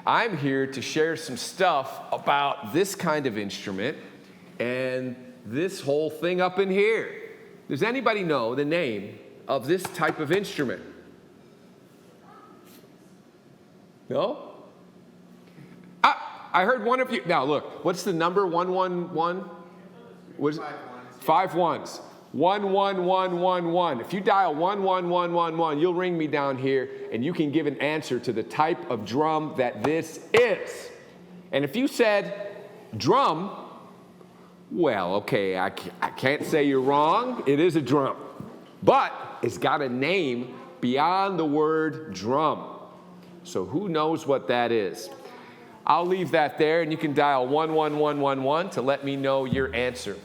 I'm here to share some stuff about this kind of instrument and this whole thing up in here. Does anybody know the name of this type of instrument? No? I heard one of you. Now look, what's the number? 111? What is it? 5 ones. 11111. If you dial 11111, you'll ring me down here and you can give an answer to the type of drum that this is. And if you said drum, well, okay, I can't say you're wrong. It is a drum. But it's got a name beyond the word drum. So who knows what that is? I'll leave that there, and you can dial 11111 to let me know your answer.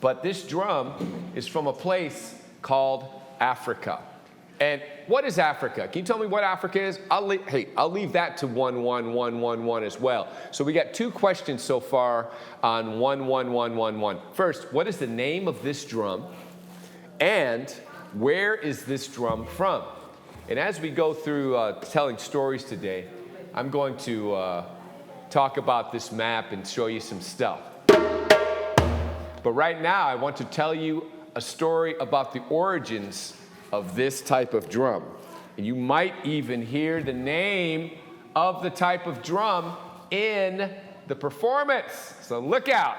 But this drum is from a place called Africa. And what is Africa? Can you tell me what Africa is? I'll leave that to 11111 as well. So we got 2 questions so far on 11111. First, what is the name of this drum? And where is this drum from? And as we go through telling stories today, I'm going to talk about this map and show you some stuff. But right now, I want to tell you a story about the origins of this type of drum. And you might even hear the name of the type of drum in the performance. So look out.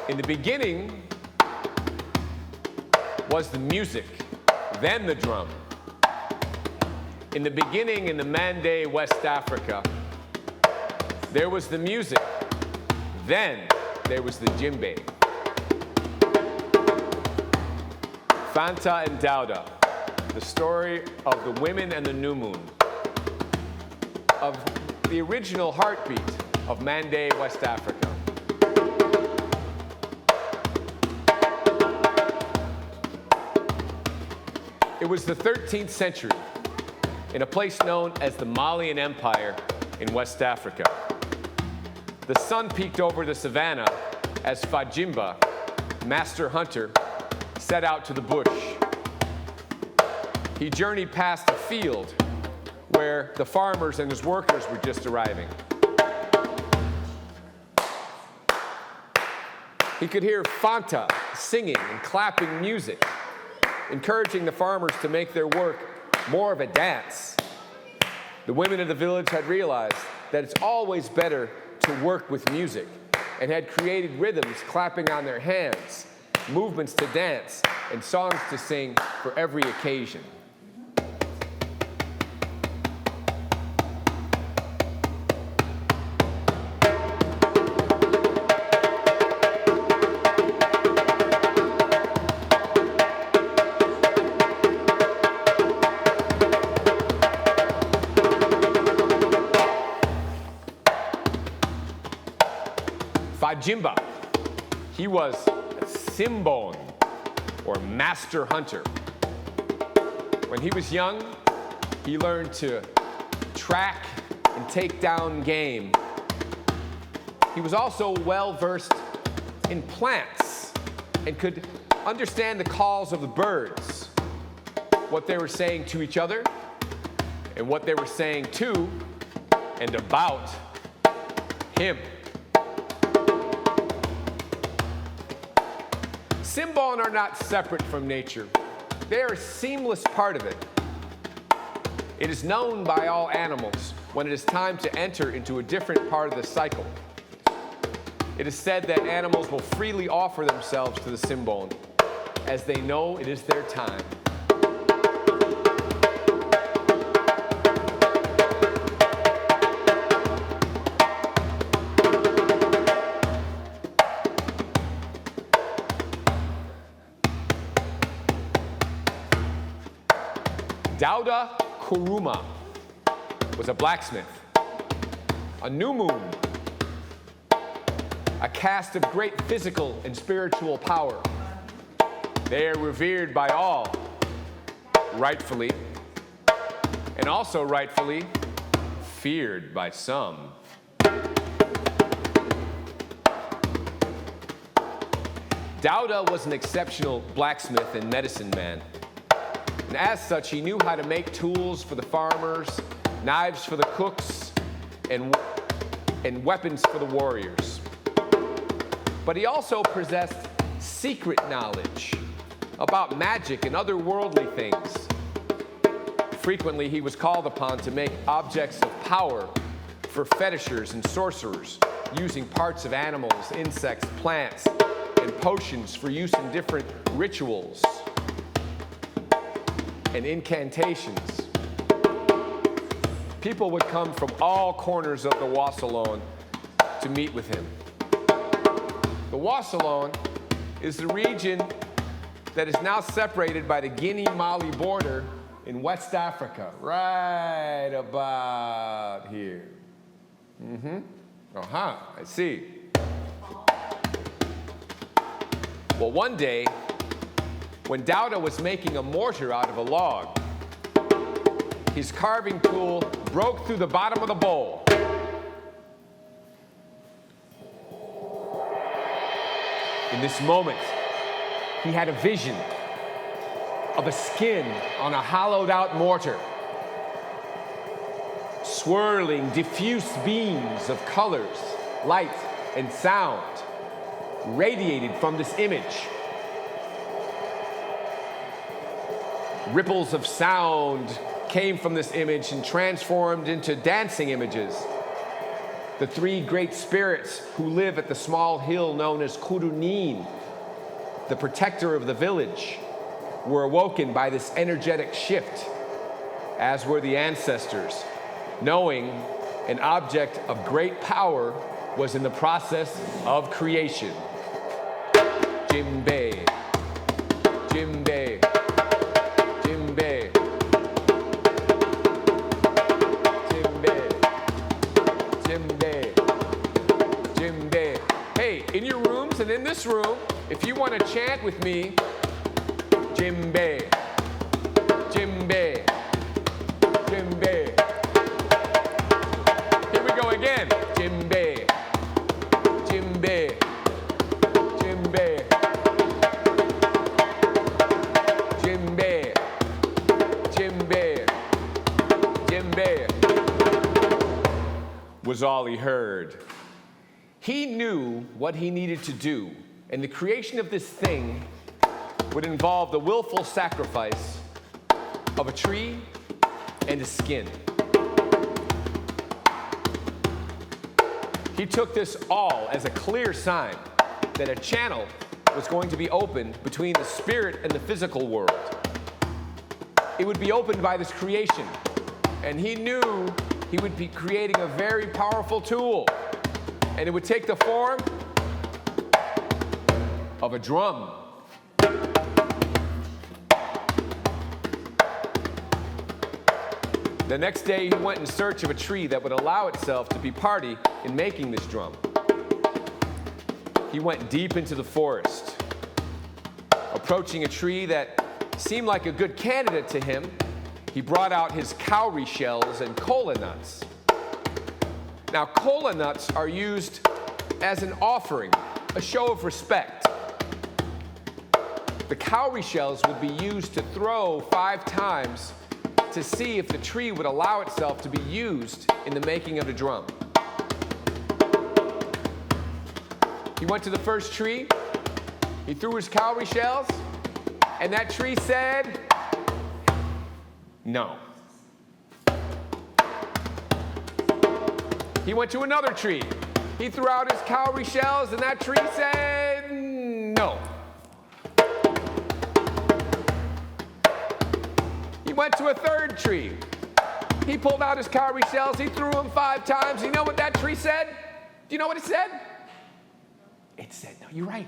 In the beginning was the music, then the drum. In the beginning, in the Mande, West Africa, there was the music, then there was the djembe. Fanta and Dauda, the story of the women and the new moon, of the original heartbeat of Mande, West Africa. It was the 13th century in a place known as the Malian Empire in West Africa. The sun peeked over the savannah as Fajimba, master hunter, set out to the bush. He journeyed past a field where the farmers and his workers were just arriving. He could hear Fanta singing and clapping music, encouraging the farmers to make their work more of a dance. The women of the village had realized that it's always better to work with music and had created rhythms clapping on their hands, movements to dance, and songs to sing for every occasion. Fajimba, he was a Simbon, or master hunter. When he was young, he learned to track and take down game. He was also well-versed in plants and could understand the calls of the birds, what they were saying to each other, and what they were saying to and about him. Simbon are not separate from nature. They are a seamless part of it. It is known by all animals when it is time to enter into a different part of the cycle. It is said that animals will freely offer themselves to the Simbon as they know it is their time. Dauda Kuruma was a blacksmith, a new moon, a cast of great physical and spiritual power. They are revered by all rightfully, and also rightfully, feared by some. Dawda was an exceptional blacksmith and medicine man. And as such, he knew how to make tools for the farmers, knives for the cooks, and weapons for the warriors. But he also possessed secret knowledge about magic and other worldly things. Frequently, he was called upon to make objects of power for fetishers and sorcerers, using parts of animals, insects, plants, and potions for use in different rituals and incantations. People would come from all corners of the Wassalon to meet with him. The Wassalon is the region that is now separated by the Guinea-Mali border in West Africa, right about here. I see. Well, one day, when Dawda was making a mortar out of a log, his carving tool broke through the bottom of the bowl. In this moment, he had a vision of a skin on a hollowed-out mortar. Swirling, diffuse beams of colors, light, and sound radiated from this image. Ripples of sound came from this image and transformed into dancing images. The three great spirits who live at the small hill known as Kurunin, the protector of the village, were awoken by this energetic shift, as were the ancestors, knowing an object of great power was in the process of creation. Djembe, Djembe, Djembe, Djembe, Djembe, Djembe. Hey, in your rooms and in this room, if you want to chant with me, Djembe, Djembe, Djembe. Here we go again. Djembe, Djembe, Djembe, Djembe, Djembe, Djembe was all he heard. He knew what he needed to do, and the creation of this thing would involve the willful sacrifice of a tree and a skin. He took this all as a clear sign that a channel was going to be opened between the spirit and the physical world. It would be opened by this creation, and he knew he would be creating a very powerful tool, and it would take the form of a drum. The next day, he went in search of a tree that would allow itself to be party in making this drum. He went deep into the forest. Approaching a tree that seemed like a good candidate to him, he brought out his cowrie shells and cola nuts. Now, cola nuts are used as an offering, a show of respect. The cowrie shells would be used to throw 5 times to see if the tree would allow itself to be used in the making of the drum. He went to the first tree, he threw his cowrie shells, and that tree said, no. He went to another tree, he threw out his cowrie shells, and that tree said, no. He went to a third tree. He pulled out his cowrie shells. He threw them 5 times. You know what that tree said? Do you know what it said? It said, no, you're right.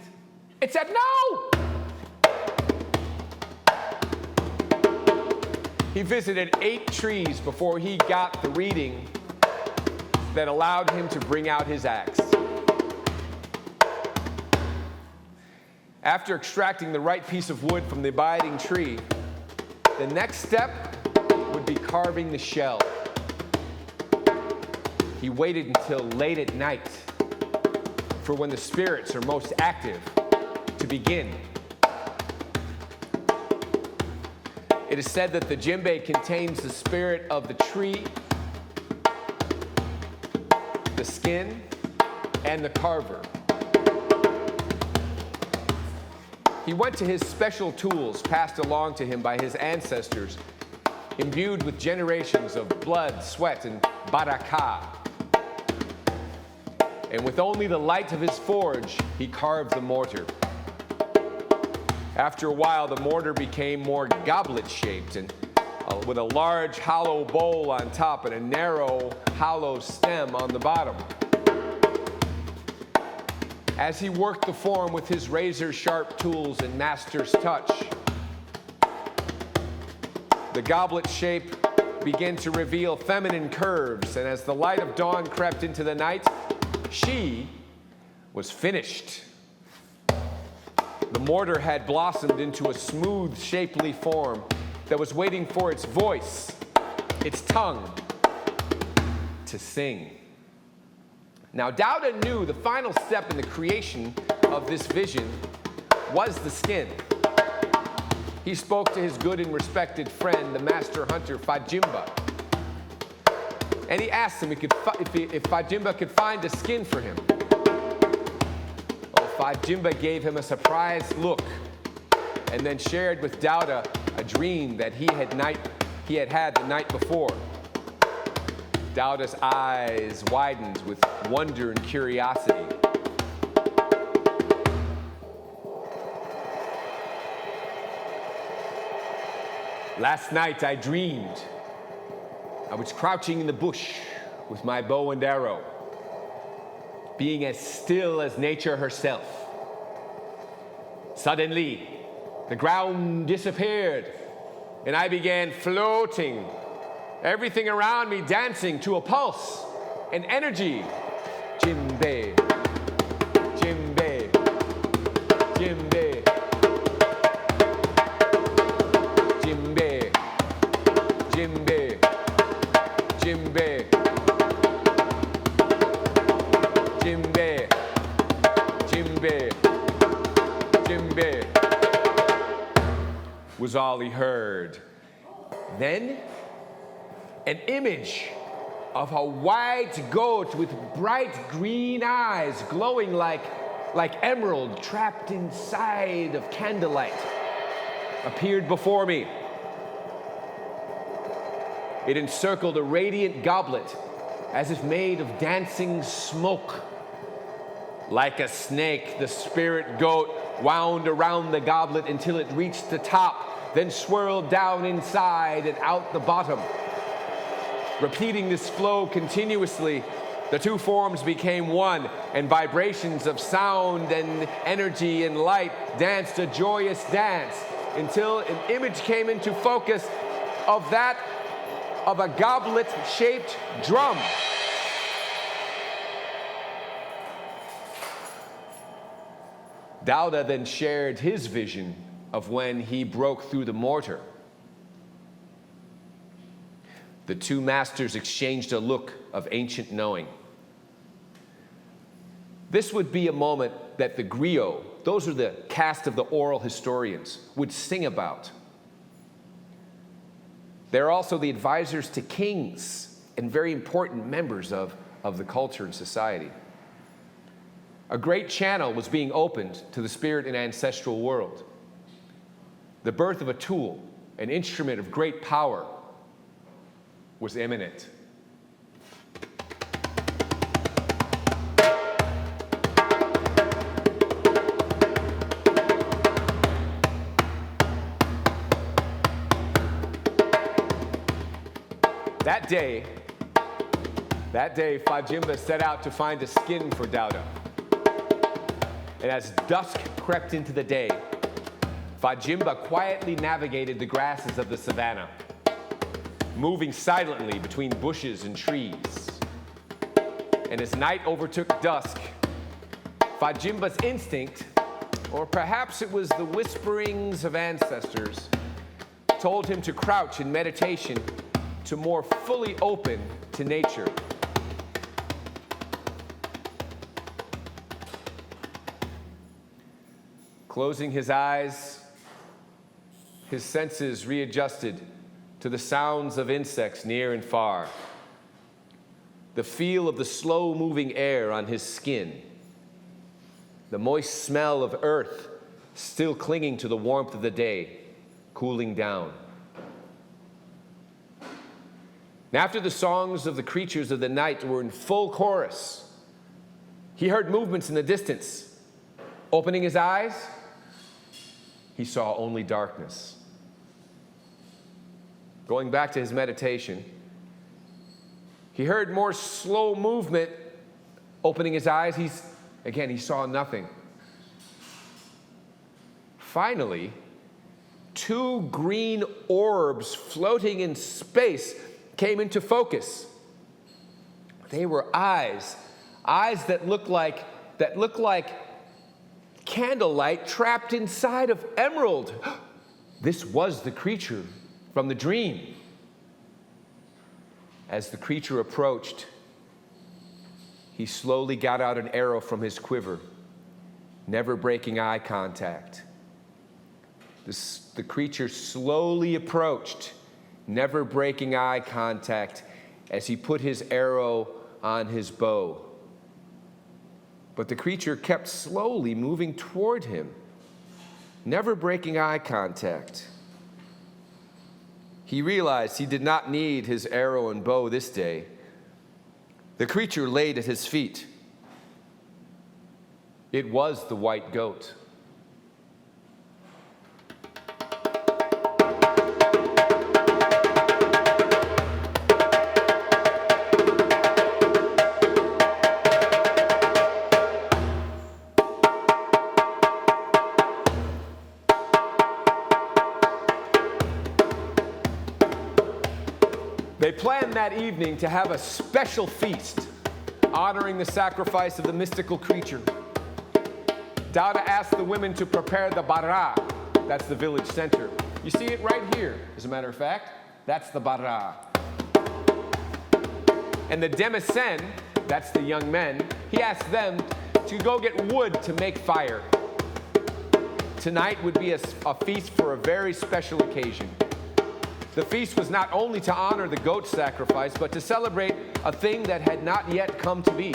It said, no! He visited 8 trees before he got the reading that allowed him to bring out his axe. After extracting the right piece of wood from the abiding tree, The next step would be carving the shell. He waited until late at night for when the spirits are most active to begin. It is said that the djembe contains the spirit of the tree, the skin, and the carver. He went to his special tools passed along to him by his ancestors, imbued with generations of blood, sweat, and barakah. And with only the light of his forge, he carved the mortar. After a while, the mortar became more goblet-shaped and with a large hollow bowl on top and a narrow hollow stem on the bottom. As he worked the form with his razor-sharp tools and master's touch, the goblet shape began to reveal feminine curves, and as the light of dawn crept into the night, she was finished. The mortar had blossomed into a smooth, shapely form that was waiting for its voice, its tongue, to sing. Now, Dauda knew the final step in the creation of this vision was the skin. He spoke to his good and respected friend, the master hunter, Fajimba. And he asked him if Fajimba could find a skin for him. Djembe gave him a surprised look and then shared with Dauda a dream that he had had the night before. Dauda's eyes widened with wonder and curiosity. Last night I dreamed I was crouching in the bush with my bow and arrow, being as still as nature herself. Suddenly, the ground disappeared, and I began floating, everything around me dancing to a pulse, an energy. Djembe, djembe, djembe, djembe, djembe, djembe. Djembe, djembe, djembe was all he heard. Then, an image of a white goat with bright green eyes glowing like emerald trapped inside of candlelight appeared before me. It encircled a radiant goblet as if made of dancing smoke. Like a snake, the spirit goat wound around the goblet until it reached the top, then swirled down inside and out the bottom. Repeating this flow continuously, the two forms became one, and vibrations of sound and energy and light danced a joyous dance until an image came into focus of that of a goblet-shaped drum. Dauda then shared his vision of when he broke through the mortar. The two masters exchanged a look of ancient knowing. This would be a moment that the griot, those are the caste of the oral historians, would sing about. They're also the advisors to kings and very important members of the culture and society. A great channel was being opened to the spirit and ancestral world. The birth of a tool, an instrument of great power, was imminent. That day, Fajimba set out to find a skin for Dauda. And as dusk crept into the day, Fajimba quietly navigated the grasses of the savannah, moving silently between bushes and trees. And as night overtook dusk, Fajimba's instinct, or perhaps it was the whisperings of ancestors, told him to crouch in meditation to more fully open to nature. Closing his eyes, his senses readjusted to the sounds of insects near and far, the feel of the slow-moving air on his skin, the moist smell of earth still clinging to the warmth of the day, cooling down. And after the songs of the creatures of the night were in full chorus, he heard movements in the distance. Opening his eyes, he saw only darkness. Going back to his meditation, he heard more slow movement. Opening his eyes, he saw nothing. Finally, two green orbs floating in space came into focus. They were eyes that looked like candlelight trapped inside of emerald. This was the creature from the dream. As the creature approached, he slowly got out an arrow from his quiver, never breaking eye contact. The creature slowly approached, never breaking eye contact, as he put his arrow on his bow. But the creature kept slowly moving toward him, never breaking eye contact. He realized he did not need his arrow and bow this day. The creature laid at his feet. It was the white goat. They planned that evening to have a special feast honoring the sacrifice of the mystical creature. Dauda asked the women to prepare the bara. That's the village center. You see it right here, as a matter of fact. That's the bara. And the demesen, that's the young men, he asked them to go get wood to make fire. Tonight would be a feast for a very special occasion. The feast was not only to honor the goat sacrifice, but to celebrate a thing that had not yet come to be.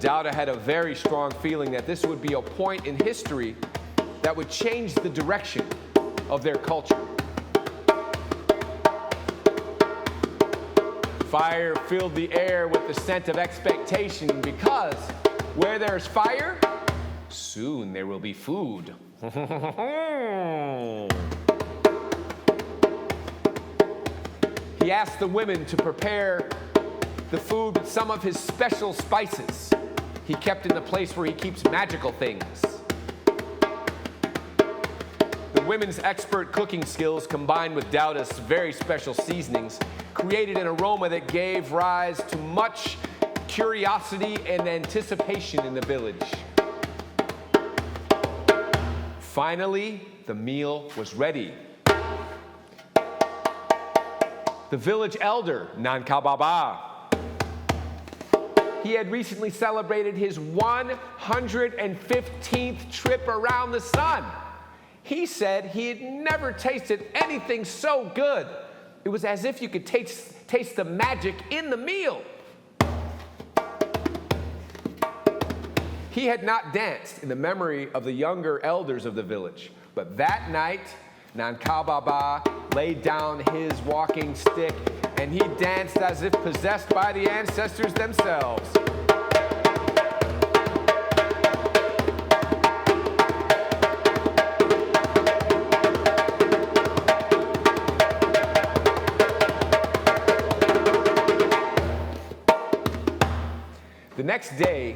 Dauda had a very strong feeling that this would be a point in history that would change the direction of their culture. Fire filled the air with the scent of expectation, because where there's fire, soon there will be food. He asked the women to prepare the food with some of his special spices he kept in the place where he keeps magical things. The women's expert cooking skills, combined with Dauda's very special seasonings, created an aroma that gave rise to much curiosity and anticipation in the village. Finally, the meal was ready. The village elder, Nankababa, he had recently celebrated his 115th trip around the sun. He said he had never tasted anything so good. It was as if you could taste the magic in the meal. He had not danced in the memory of the younger elders of the village, but that night, Nankababa laid down his walking stick and he danced as if possessed by the ancestors themselves. The next day,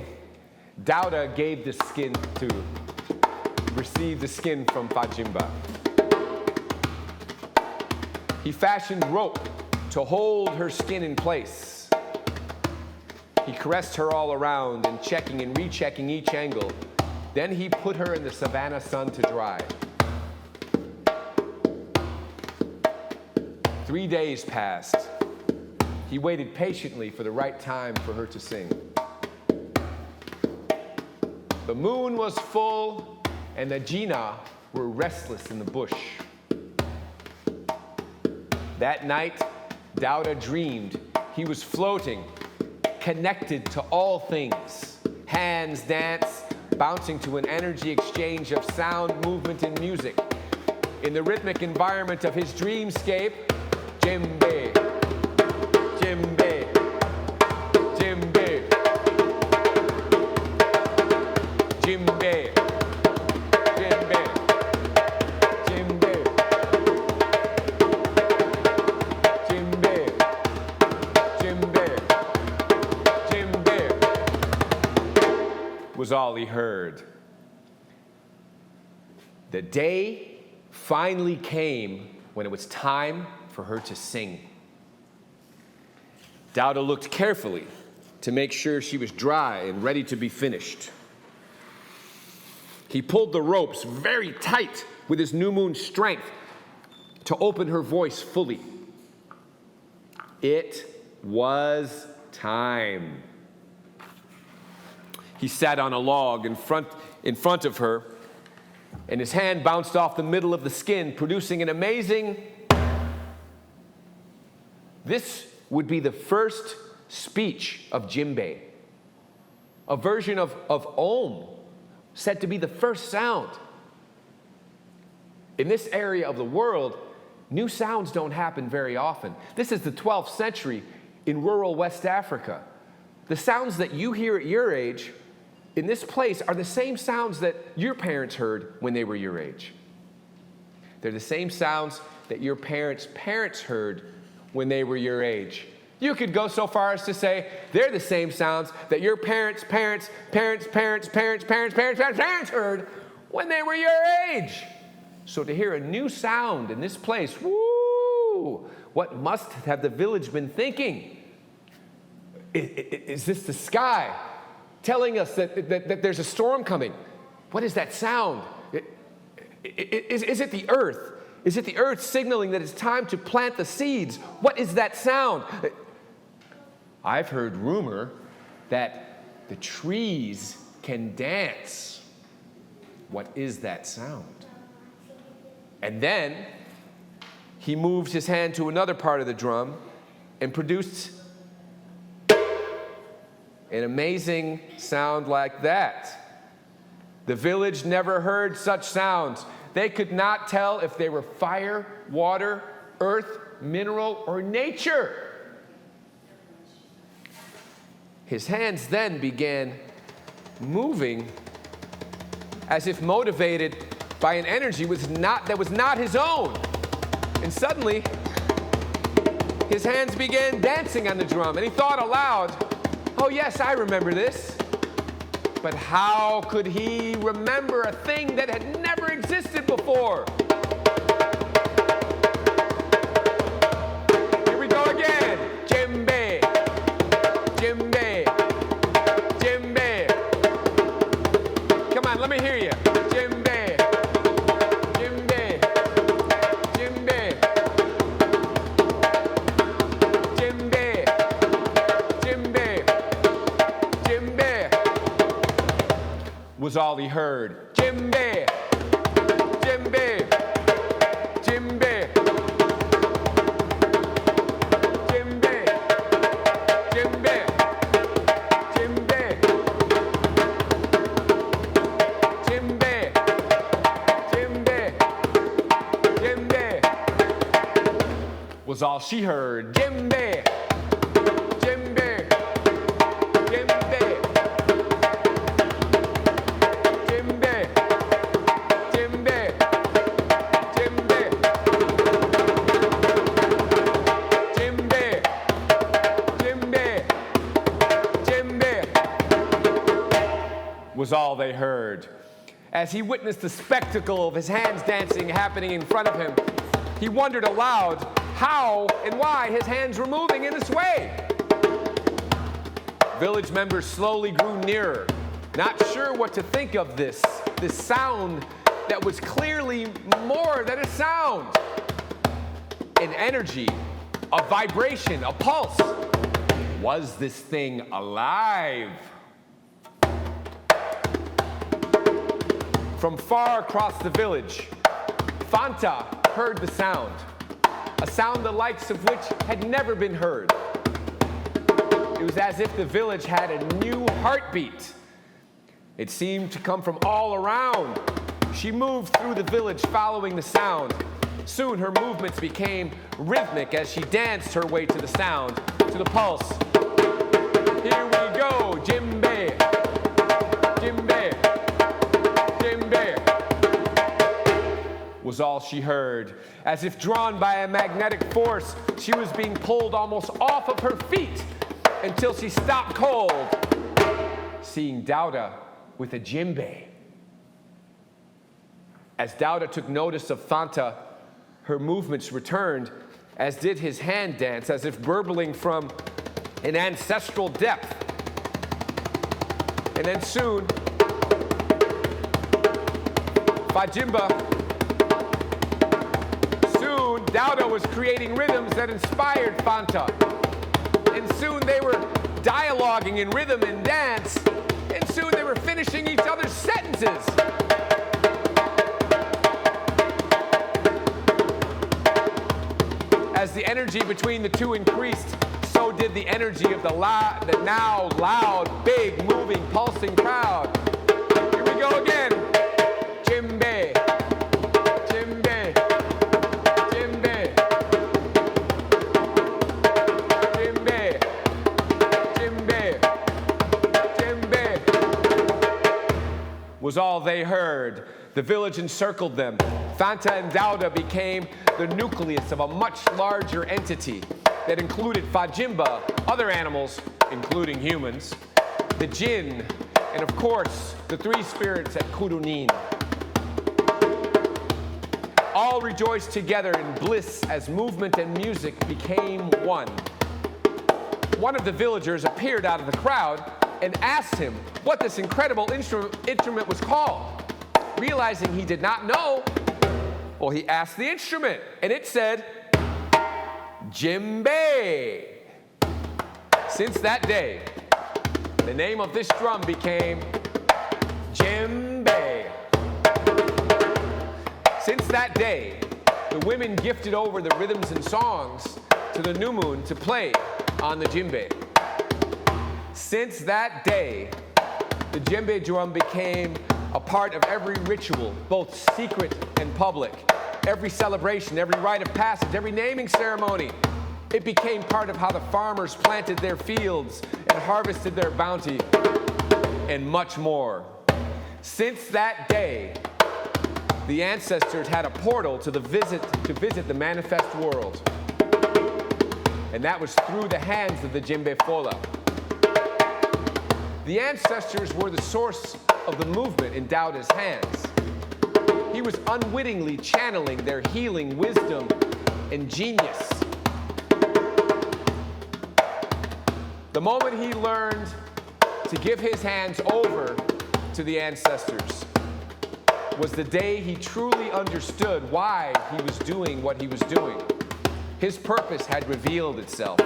Dauda gave the skin to receive the skin from Fajimba. He fashioned rope to hold her skin in place. He caressed her all around and checking and rechecking each angle. Then he put her in the savannah sun to dry. 3 days passed. He waited patiently for the right time for her to sing. The moon was full, and the Jina were restless in the bush. That night, Dauda dreamed he was floating, connected to all things. Hands dance, bouncing to an energy exchange of sound, movement, and music. In the rhythmic environment of his dreamscape, Djembe, Djembe, Djembe, Djembe, Djembe, Djembe, Djembe, Djembe, Djembe, was all he heard. The day finally came when it was time for her to sing. Dauda looked carefully to make sure she was dry and ready to be finished. He pulled the ropes very tight with his new moon strength to open her voice fully. It was time. He sat on a log in front of her, and his hand bounced off the middle of the skin, producing an amazing... This would be the first speech of Djembe, a version of Om, said to be the first sound. In this area of the world, new sounds don't happen very often. This is the 12th century in rural West Africa. The sounds that you hear at your age in this place are the same sounds that your parents heard when they were your age. They're the same sounds that your parents' parents heard when they were your age. You could go so far as to say they're the same sounds that your parents' parents' parents' parents' parents' parents' parents' parents' parents heard when they were your age. So to hear a new sound in this place, woo, what must have the village been thinking? Is this the sky telling us that there's a storm coming? What is that sound? Is it the earth? Is it the earth signaling that it's time to plant the seeds? What is that sound? I've heard rumor that the trees can dance. What is that sound? And then he moved his hand to another part of the drum and produced an amazing sound like that. The village never heard such sounds. They could not tell if they were fire, water, earth, mineral, or nature. His hands then began moving as if motivated by an energy that was not his own. And suddenly, his hands began dancing on the drum, and he thought aloud, oh yes, I remember this. But how could he remember a thing that had never existed before? Here we go again. Djembe, Djembe, Djembe. Come on, let me hear you. Djembe, Djembe, Djembe, Djembe, Djembe, Djembe. Was all he heard. Djembe, Djembe, Djembe, Djembe, Djembe, Djembe, Djembe, Djembe, Djembe. Was all she heard. Djembe, Djembe, Djembe. Was all they heard. As he witnessed the spectacle of his hands dancing happening in front of him, he wondered aloud how and why his hands were moving in this way. Village members slowly grew nearer, not sure what to think of this sound that was clearly more than a sound. an energy, a vibration, a pulse. Was this thing alive? From far across the village, Fanta heard the sound, a sound the likes of which had never been heard. It was as if the village had a new heartbeat. It seemed to come from all around. She moved through the village following the sound. Soon her movements became rhythmic as she danced her way to the sound, to the pulse. Here we go, Djembe, Djembe, Djembe, was all she heard. As if drawn by a magnetic force, she was being pulled almost off of her feet until she stopped cold, seeing Dauda with a djembe. As Dauda took notice of Fanta, her movements returned, as did his hand dance, as if burbling from an ancestral depth. And then soon, Fajimba, soon Dauda was creating rhythms that inspired Fanta. And soon they were dialoguing in rhythm and dance, and soon they were finishing each other's sentences. As the energy between the two increased, so did the energy of the now loud, big, moving, pulsing crowd. Here we go again. Djembe, Djembe, Djembe, Djembe, Djembe, Djembe, was all they heard. The village encircled them. Fanta and Dauda became the nucleus of a much larger entity that included Fajimba, other animals, including humans, the jinn, and of course, the three spirits at Kurunin. All rejoiced together in bliss as movement and music became one. One of the villagers appeared out of the crowd and asked him what this incredible instrument was called. Realizing he did not know, well, he asked the instrument, and it said, Djembe. Since that day, the name of this drum became Djembe. Since that day, the women gifted over the rhythms and songs to the new moon to play on the djembe. Since that day, the djembe drum became a part of every ritual, both secret and public. Every celebration, every rite of passage, every naming ceremony. It became part of how the farmers planted their fields and harvested their bounty, and much more. Since that day, the ancestors had a portal to visit the manifest world. And that was through the hands of the djembe fola. The ancestors were the source of the movement in Dauda's hands. He was unwittingly channeling their healing wisdom and genius. The moment he learned to give his hands over to the ancestors was the day he truly understood why he was doing what he was doing. His purpose had revealed itself.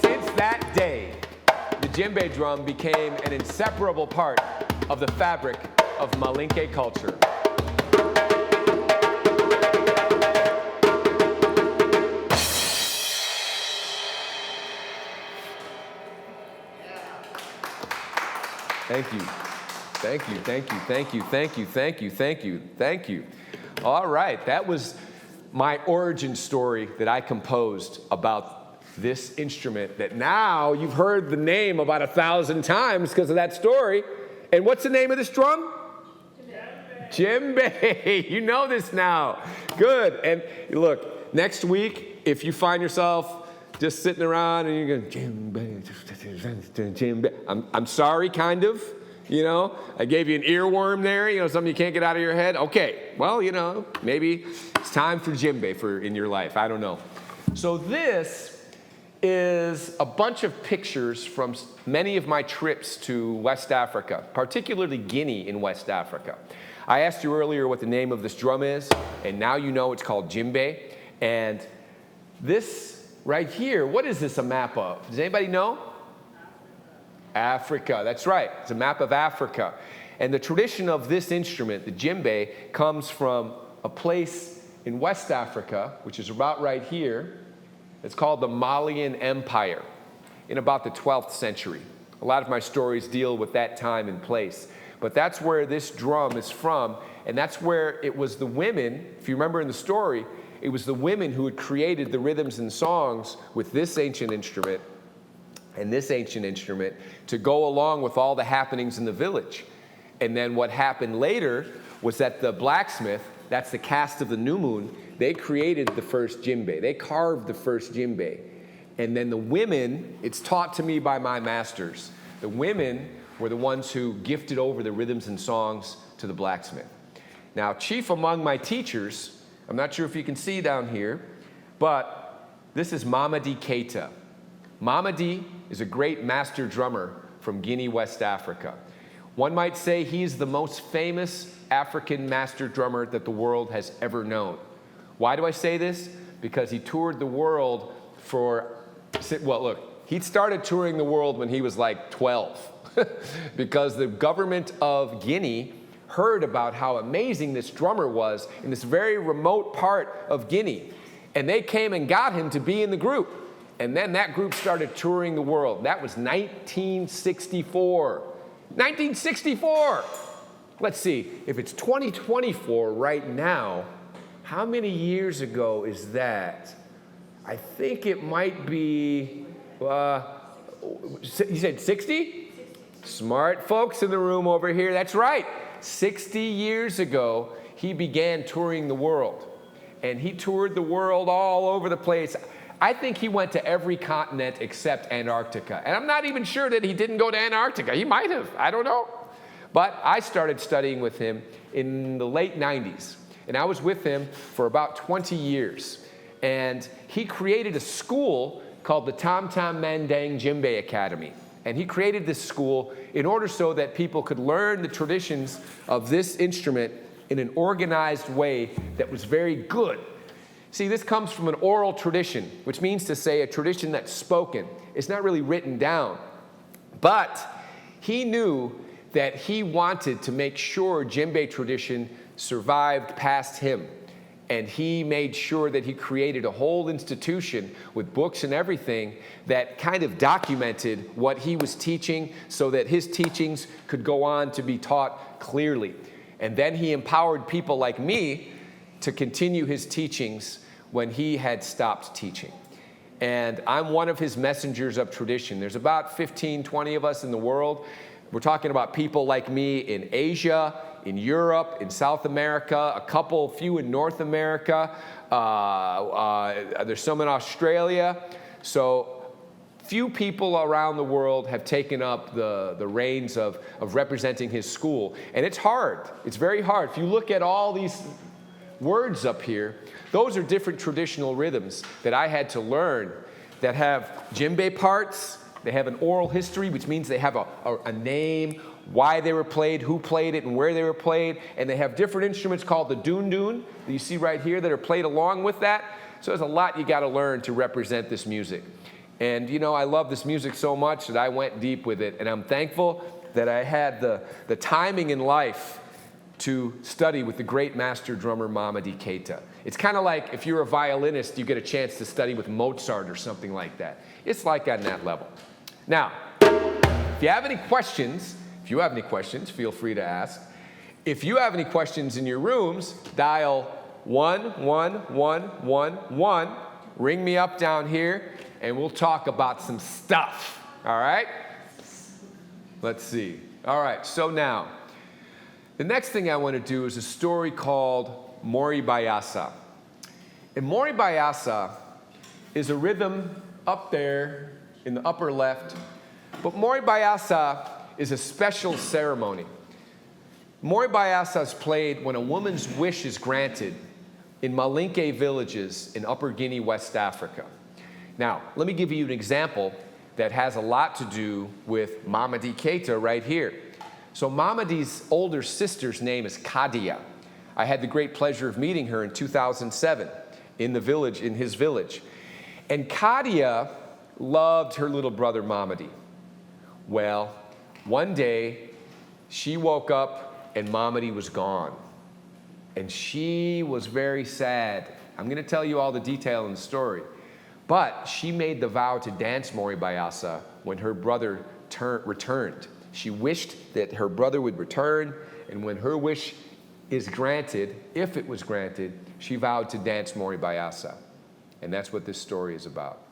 Since that day, the djembe drum became an inseparable part of the fabric of Malinke culture. Thank you. Thank you, thank you, thank you, thank you, thank you, thank you, thank you. All right, that was my origin story that I composed about this instrument that now you've heard the name about 1,000 times because of that story. And what's the name of this drum? Djembe. You know this now. Good. And look, next week, if you find yourself just sitting around and you're going, Djembe, Djembe. I'm sorry, kind of. You know, I gave you an earworm there, something you can't get out of your head. Okay, well, maybe it's time for djembe in your life. I don't know. So this is a bunch of pictures from many of my trips to West Africa, particularly Guinea in West Africa. I asked you earlier what the name of this drum is, and now you know it's called djembe. And this right here, what is this a map of? Does anybody know? Africa, that's right. It's a map of Africa. And the tradition of this instrument, the djembe, comes from a place in West Africa, which is about right here. It's called the Malian Empire in about the 12th century. A lot of my stories deal with that time and place. But that's where this drum is from, and that's where it was the women, if you remember in the story, it was the women who had created the rhythms and songs with this ancient instrument and this ancient instrument to go along with all the happenings in the village. And then what happened later was that the blacksmith, that's the cast of the new moon, they created the first djembe. They carved the first djembe. And then the women, it's taught to me by my masters, the women were the ones who gifted over the rhythms and songs to the blacksmith. Now, chief among my teachers, I'm not sure if you can see down here, but this is Mamadi Keita. Mamadi is a great master drummer from Guinea, West Africa. One might say he's the most famous African master drummer that the world has ever known. Why do I say this? Because he toured the world for, well, look, he started touring the world when he was like 12 because the government of Guinea heard about how amazing this drummer was in this very remote part of Guinea. And they came and got him to be in the group. And then that group started touring the world. That was 1964. 1964! Let's see, if it's 2024 right now, how many years ago is that? I think it might be, you said 60? Smart folks in the room over here, that's right. 60 years ago, he began touring the world. And he toured the world all over the place. I think he went to every continent except Antarctica. And I'm not even sure that he didn't go to Antarctica. He might have, I don't know. But I started studying with him in the late 90s. And I was with him for about 20 years. And he created a school called the Tam Tam Mandang Djembe Academy. And he created this school in order so that people could learn the traditions of this instrument in an organized way that was very good. See, this comes from an oral tradition, which means to say a tradition that's spoken. It's not really written down. But he knew that he wanted to make sure djembe tradition survived past him. And he made sure that he created a whole institution with books and everything that kind of documented what he was teaching so that his teachings could go on to be taught clearly. And then he empowered people like me to continue his teachings when he had stopped teaching. And I'm one of his messengers of tradition. There's about 15, 20 of us in the world. We're talking about people like me in Asia, in Europe, in South America, a few in North America. There's some in Australia. So few people around the world have taken up the reins of representing his school. And it's hard. It's very hard. If you look at all these words up here, those are different traditional rhythms that I had to learn that have djembe parts. They have an oral history, which means they have a name, why they were played, who played it, and where they were played. And they have different instruments called the dun-dun that you see right here that are played along with that. So there's a lot you got to learn to represent this music. And, you know, I love this music so much that I went deep with it. And I'm thankful that I had the timing in life to study with the great master drummer Mamadi Keita. It's kind of like if you're a violinist, you get a chance to study with Mozart or something like that. It's like on that level. Now, if you have any questions, feel free to ask. If you have any questions in your rooms, dial 11111, ring me up down here, and we'll talk about some stuff, all right? Let's see. All right, so now, the next thing I want to do is a story called Mori Bayasa. And Mori Bayasa is a rhythm up there in the upper left, but Mori Bayasa is a special ceremony. Mori Bayasa is played when a woman's wish is granted in Malinke villages in Upper Guinea, West Africa. Now, let me give you an example that has a lot to do with Mamadi Keita right here. So Mamadi's older sister's name is Kadia. I had the great pleasure of meeting her in 2007 in the village, in his village. And Kadia loved her little brother Mamadi. Well, one day she woke up and Mamadi was gone. And she was very sad. I'm going to tell you all the detail in the story. But she made the vow to dance Mori Bayasa when her brother returned. She wished that her brother would return, and when her wish is granted, if it was granted, she vowed to dance Mori Bayasa. And that's what this story is about.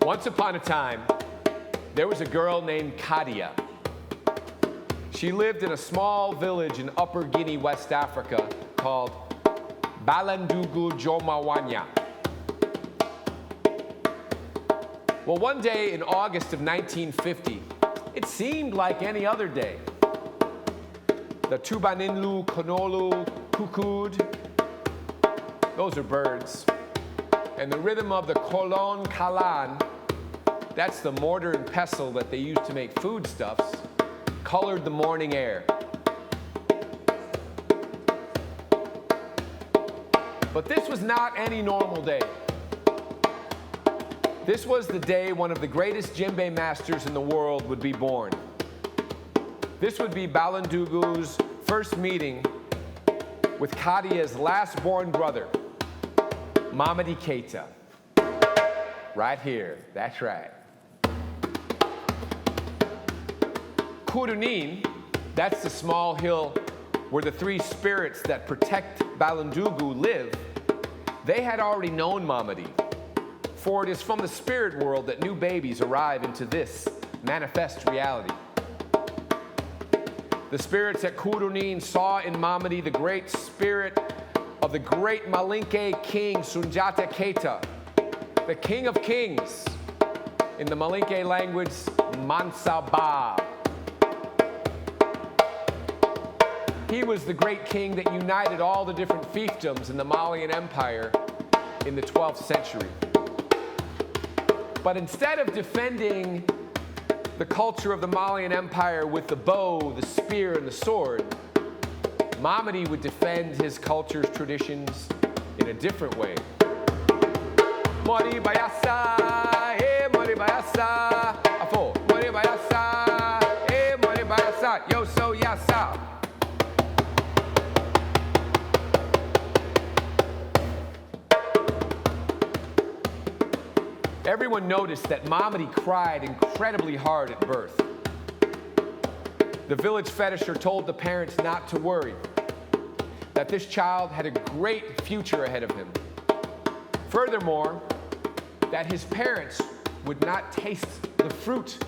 Once upon a time, there was a girl named Kadia. She lived in a small village in Upper Guinea, West Africa, called Balandugu Jomawanya. Well, one day in August of 1950, it seemed like any other day. The Tubaninlu, Konolu, Kukud, those are birds. And the rhythm of the Kolon Kalan, that's the mortar and pestle that they used to make foodstuffs, colored the morning air. But this was not any normal day. This was the day one of the greatest djembe masters in the world would be born. This would be Balandugu's first meeting with Kadia's last born brother, Mamadi Keita. Right here, that's right. Kurunin, that's the small hill where the three spirits that protect Balandugu live. They had already known Mamadi, for it is from the spirit world that new babies arrive into this manifest reality. The spirits at Kurunin saw in Mamadi the great spirit of the great Malinke king Sunjata Keita, the king of kings, in the Malinke language, Mansa Ba. He was the great king that united all the different fiefdoms in the Malian Empire in the 12th century. But instead of defending the culture of the Malian Empire with the bow, the spear, and the sword, Mamadi would defend his culture's traditions in a different way. Mori Bayasa, eh, Mori Bayasa, Afo, Mori Bayasa, eh, Mori Bayasa, yo so yasa. Everyone noticed that Mamadi cried incredibly hard at birth. The village fetisher told the parents not to worry, that this child had a great future ahead of him. Furthermore, that his parents would not taste the fruit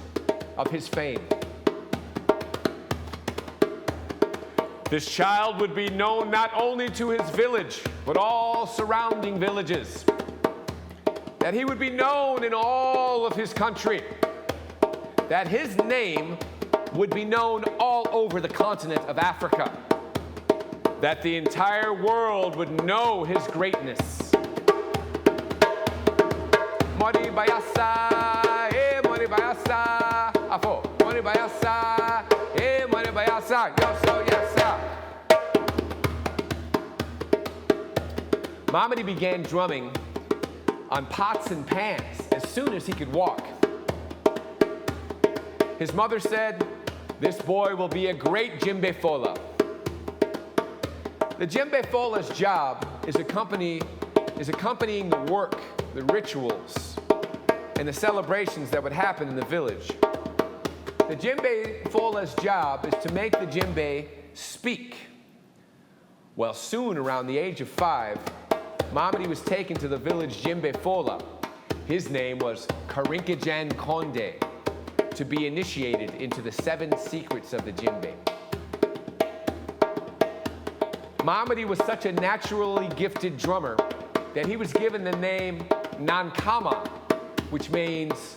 of his fame. This child would be known not only to his village, but all surrounding villages. That he would be known in all of his country. That his name would be known all over the continent of Africa. That the entire world would know his greatness. Mori Bayasa, eh, Mori Bayasa, Afo, Mori Bayasa, eh, Mori Bayasa, yo so yasa. Mamadi began drumming on pots and pans as soon as he could walk. His mother said, "This boy will be a great djembe fola." The djembe fola's job is accompanying the work, the rituals, and the celebrations that would happen in the village. The djembe fola's job is to make the djembe speak. Well, soon around the age of 5, Mamadi was taken to the village djembe fola. His name was Karinkajan Konde, to be initiated into the 7 secrets of the djembe. Mamadi was such a naturally gifted drummer that he was given the name Nankama, which means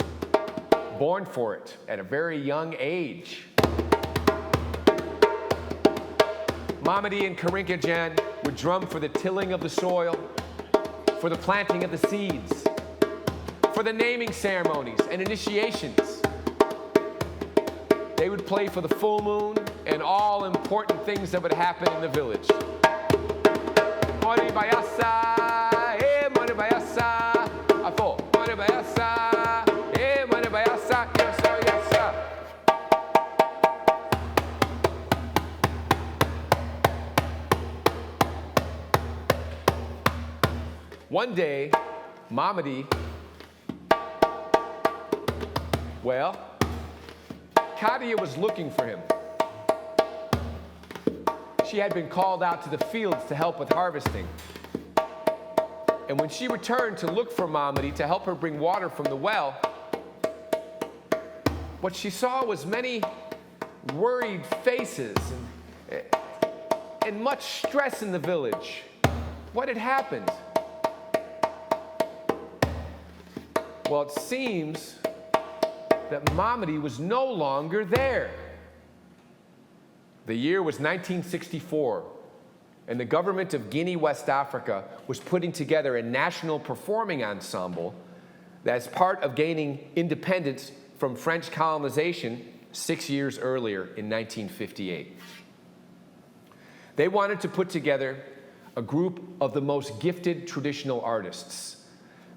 born for it at a very young age. Mamadi and Karinkajan would drum for the tilling of the soil, for the planting of the seeds, for the naming ceremonies and initiations. They would play for the full moon and all important things that would happen in the village. Mori bayasa, mori bayasa, afo, mori bayasa, mori bayasa, yoso yasa. One day, Mamadi, well, Kadia was looking for him. She had been called out to the fields to help with harvesting. And when she returned to look for Mamadi to help her bring water from the well, what she saw was many worried faces and much stress in the village. What had happened? Well, it seems that Mamadi was no longer there. The year was 1964, and the government of Guinea, West Africa, was putting together a national performing ensemble that's part of gaining independence from French colonization 6 years earlier in 1958. They wanted to put together a group of the most gifted traditional artists,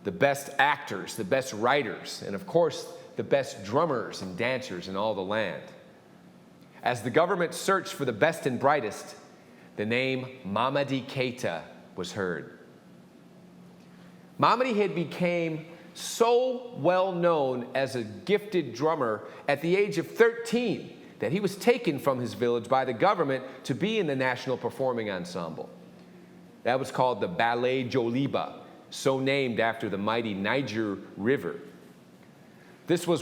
the best actors, the best writers, and of course, the best drummers and dancers in all the land. As the government searched for the best and brightest, the name Mamadi Keita was heard. Mamadi had become so well known as a gifted drummer at the age of 13 that he was taken from his village by the government to be in the National Performing Ensemble. That was called the Ballet Joliba, so named after the mighty Niger River. This was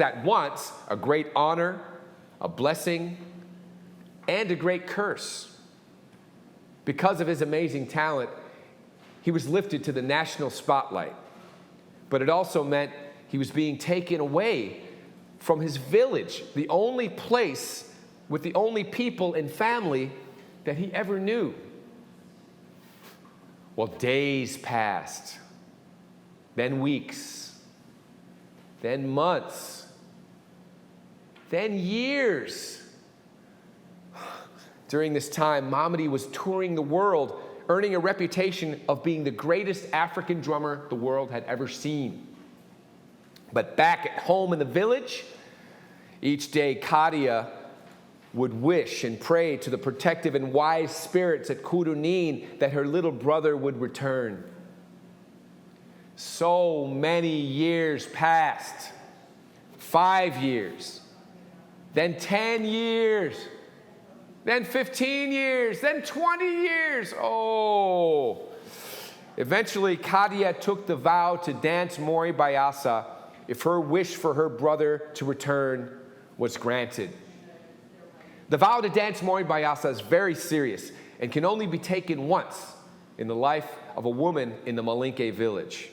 at once a great honor, a blessing, and a great curse. Because of his amazing talent, he was lifted to the national spotlight. But it also meant he was being taken away from his village, the only place with the only people and family that he ever knew. Well, days passed, then weeks, then months, then years. During this time, Mamadi was touring the world, earning a reputation of being the greatest African drummer the world had ever seen. But back at home in the village, each day Kadia would wish and pray to the protective and wise spirits at Kurunin that her little brother would return. So many years passed. 5 years, then 10 years, then 15 years, then 20 years. Oh. Eventually, Kadia took the vow to dance Mori Bayasa if her wish for her brother to return was granted. The vow to dance Mori Bayasa is very serious and can only be taken once in the life of a woman in the Malinke village.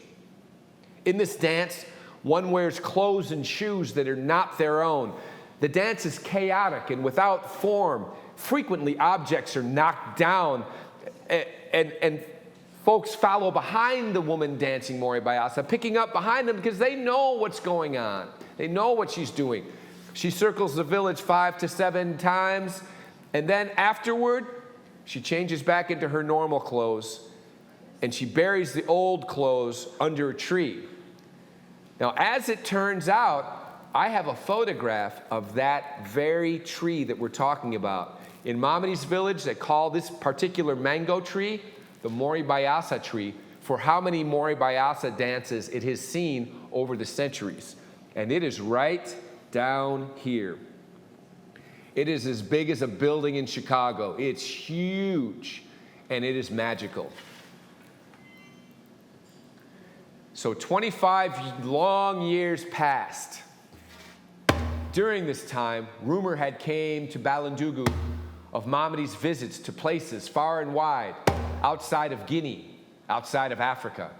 In this dance, one wears clothes and shoes that are not their own. The dance is chaotic and without form. Frequently, objects are knocked down, and folks follow behind the woman dancing Mori Bayasa, picking up behind them because they know what's going on. They know what she's doing. She circles the village 5 to 7 times, and then afterward, she changes back into her normal clothes, and she buries the old clothes under a tree. Now, as it turns out, I have a photograph of that very tree that we're talking about. In Mamadi's village, they call this particular mango tree the Mori Bayasa tree for how many Mori Bayasa dances it has seen over the centuries. And it is right down here. It is as big as a building in Chicago. It's huge, and it is magical. So 25 long years passed. During this time, rumor had came to Balandugu of Mamadi's visits to places far and wide, outside of Guinea, outside of Africa,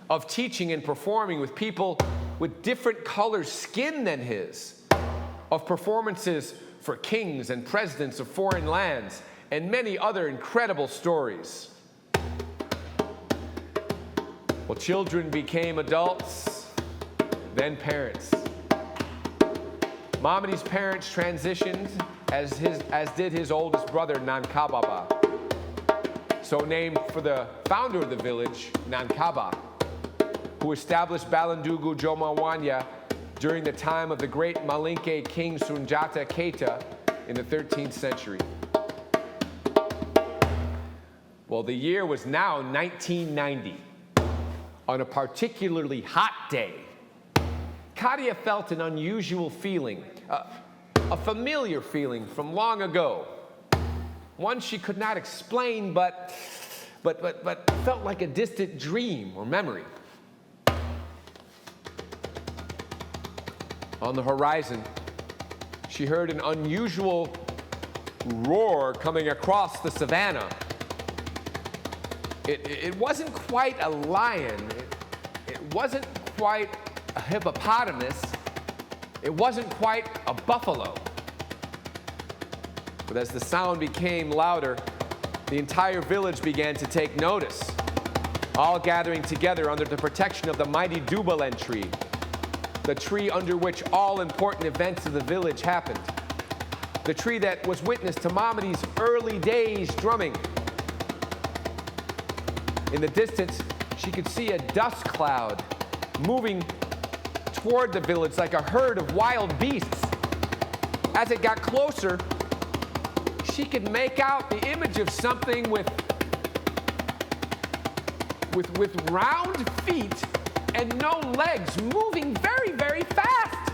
of teaching and performing with people with different color skin than his, of performances for kings and presidents of foreign lands, and many other incredible stories. Well, children became adults, then parents. Mamadi's parents transitioned, as did his oldest brother, Nankababa, so named for the founder of the village, Nankaba, who established Balandugu Jomawanya during the time of the great Malinke King Sunjata Keita in the 13th century. Well, the year was now 1990. On a particularly hot day, Kadia felt an unusual feeling, a familiar feeling from long ago. One she could not explain, but felt like a distant dream or memory. On the horizon, she heard an unusual roar coming across the savannah. It wasn't quite a lion. It wasn't quite a hippopotamus. It wasn't quite a buffalo. But as the sound became louder, the entire village began to take notice, all gathering together under the protection of the mighty Dubalen tree, the tree under which all important events of the village happened, the tree that was witness to Mamadi's early days drumming. In the distance, she could see a dust cloud moving toward the village like a herd of wild beasts. As it got closer, she could make out the image of something with round feet and no legs, moving very, very fast.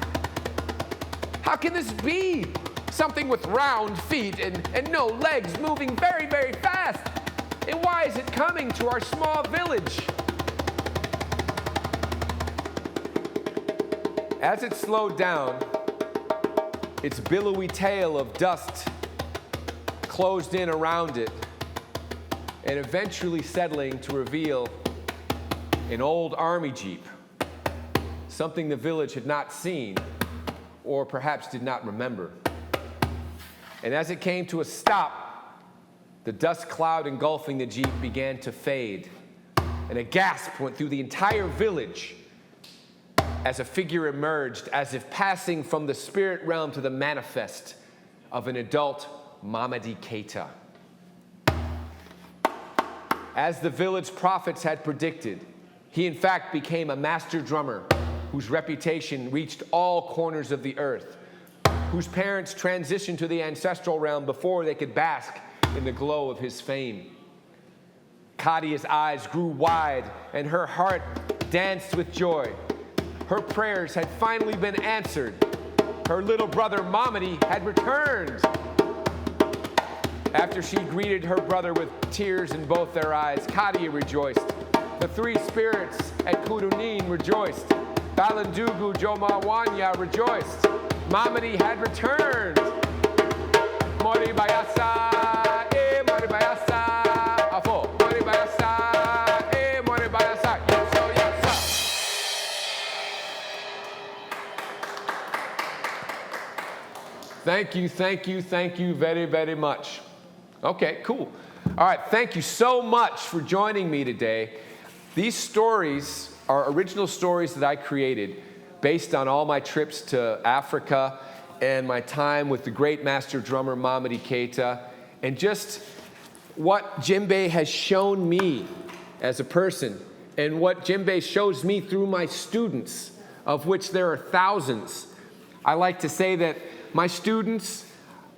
How can this be? Something with round feet and no legs, moving very, very fast. And why is it coming to our small village? As it slowed down, its billowy tail of dust closed in around it, and eventually settling to reveal an old army jeep, something the village had not seen or perhaps did not remember. And as it came to a stop, the dust cloud engulfing the jeep began to fade, and a gasp went through the entire village as a figure emerged, as if passing from the spirit realm to the manifest of an adult Mamadi Keita. As the village prophets had predicted, he in fact became a master drummer whose reputation reached all corners of the earth, whose parents transitioned to the ancestral realm before they could bask in the glow of his fame. Kadia's eyes grew wide and her heart danced with joy. Her prayers had finally been answered. Her little brother Mamadi had returned. After she greeted her brother with tears in both their eyes, Kadia rejoiced. The three spirits at Kudunin rejoiced. Balandugu Jomawanya rejoiced. Mamadi had returned. Mori Bayasa. Thank you very, very much. Okay, cool. All right, thank you so much for joining me today. These stories are original stories that I created based on all my trips to Africa and my time with the great master drummer Mamadi Keita, and just what djembe has shown me as a person, and what djembe shows me through my students, of which there are thousands. I like to say that my students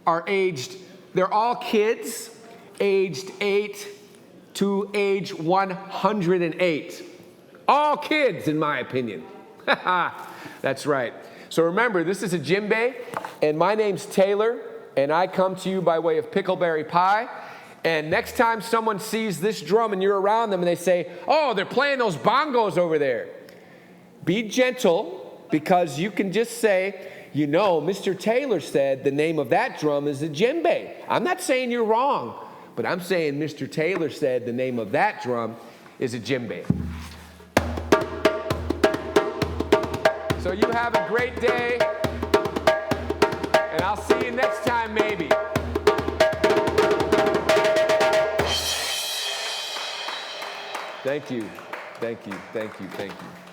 are they're all kids, aged 8 to age 108. All kids, in my opinion. That's right. So remember, this is a djembe, and my name's Taylor, and I come to you by way of pickleberry pie. And next time someone sees this drum and you're around them and they say, oh, they're playing those bongos over there, be gentle, because you can just say, you know, Mr. Taylor said the name of that drum is a djembe. I'm not saying you're wrong, but I'm saying Mr. Taylor said the name of that drum is a djembe. So you have a great day, and I'll see you next time maybe. Thank you. Thank you, thank you, thank you.